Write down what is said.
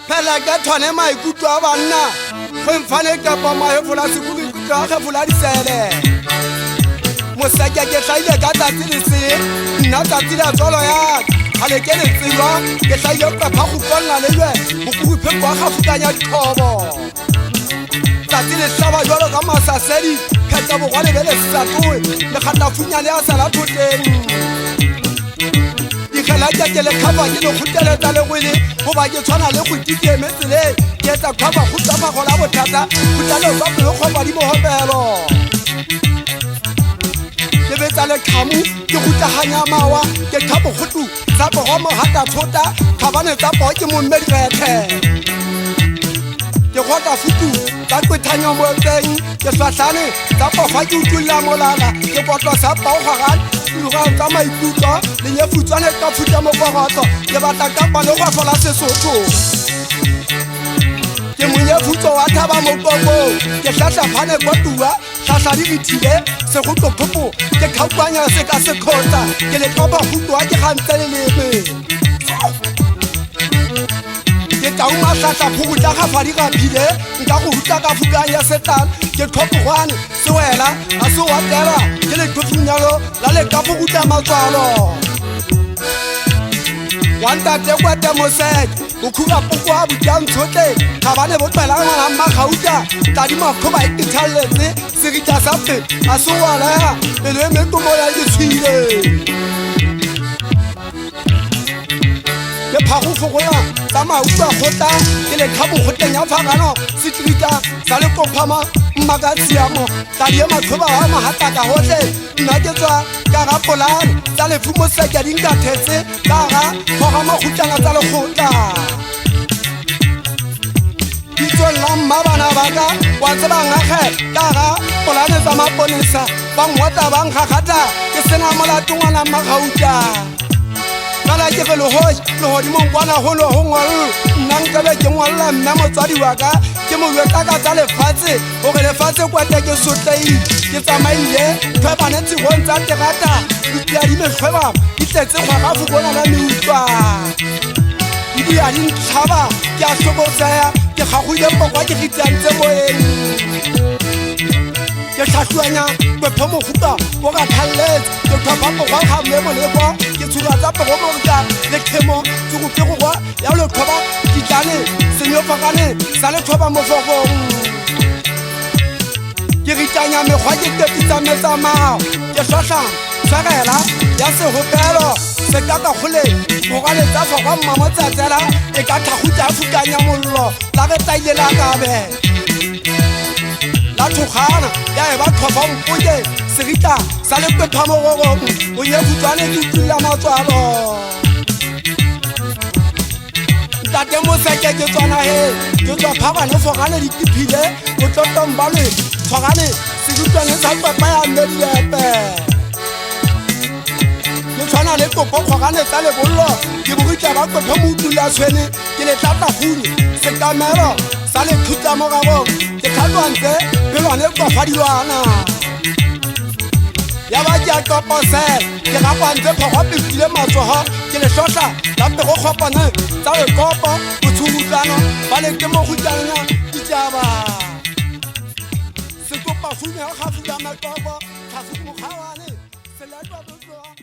phela ka thwane maikutlo a banna go mfane kapa maefola sekolo ikutlwa a gefola disele moseke ke hlaile ka tsatsi le se nna tsatsi la tsolo ya gale ke le tseba ke hlaile papa go konna le lwe go kuphe kwa gafukanya dithobo tsatsi le hlaba jalo ka masasedi khetsa bogwane be le satoe le kgata funyane a sala thoteng dikgela ke le khaba ke le khuteletsa le gwele goba ke tshwana le go tikeme tsele ke etsa khaba go tsama go la bothata go tlale ba pelo khoba di mohopelo ke betsa le khamu ke gutaganya mawa ke khabo gotu tsa bogomo hata thota khabane tsa bo ke mo mmedikgethe ke gota futu ka kwethanyo mo teng ke swahlane tsa bofa ke utulla molala ke botlo sa pao gagan ga tsa maikutlo le nyefutsane ka futa mo bogotlo ke batla ka palo go fola Sesotho ke monyefutso wa thaba mo popo ke hlahla phane kwa tua hlahla di ditile se go tlopopo ke khakwanya se ka se khotsa ke le topa hutwa ke gantsele leme ke tauma hlahla phugutla ga fadi ga phile nka go hutla ka fukanya setan ke thopogwane se wela a se wa tela ke le tofunyalo la le ka phugutla matswalo wanta te kwa te mosek go khuba pokwa butang tshote ga bane bo tsela ngwana mma gauta tadi makhoba e tshalletse serita sa fe a se wala le me tomo ya ditshile ke phago fogola tsa mautwa gota ke le khabo gotenya fagano setrita sa le kopama mmagatsiamo tadi ya makhoba wa mahata ka hotle nna ke tswa ka ga polane tsa le fumo se ke dinga thetse ka ga phogama gutanga tsa le gota ditsolla mmabana baka wa tseba ngakhe ka ga polane tsa maponisa ba ngwata ba nkgakgata ke sena molato ngwana mmagauta kala ke go le hodimo kwana ho lo ho ngwal nna nkabe ke ngwalla mme motswadi wa ka ke mo lwetsa ka tsa lefatshe gore lefatshe kwata ke sotlei ke tsamaile phebane tsigong tsa terata di di mekgweba di tletse gwa ga fukona la meutwa di a di ntlhaba ke a hlokotsaya ke gagwile mpokwa ke gitsantse moeng ke tlhatlhuanya kwepho mofuta o ka thalletse ke tlhopha pokwa ga mmemo lekwa ke tshuba tsa pogomorka le khemo tsugupegogwa ya le tlhoba ditlane senyofakane sa le tlhoba mofokong ke ritanya mekgwa ke tepitsa metsamao ke tlhotlha tshwarela ya segopelo se ka ka gole bogale tsa fokwa mmamotsatsela e ka thagutsa fukanya mollo la re taile la kabe la thogana ya e ba tlhopha mpoke serita sa le kwepha mororong o ye futswane ke tulla matswalo ntate moseke ke tswana he ke tswa phabane fogane ditiphile o tlotombale tshwarane sedutwane sa kwepa ya mmedilepe ke tshwana le topo kgogane tsa lebollo ke bogitla ba kwepha mo utulla tshwene ke le tlatla gune sekamero sa le thutla mogabong ke tlhatlwantle pelwane kwafadilwana ya ba ke a toposela ke gakwantse phogwa pepile matsogo ke le tlhotlha la pego kgopane tsa lekopo botshugutlano ba le ke mo gutanya ditaba setopa funya gafuya makopo gafu mokgawane seletwa botloa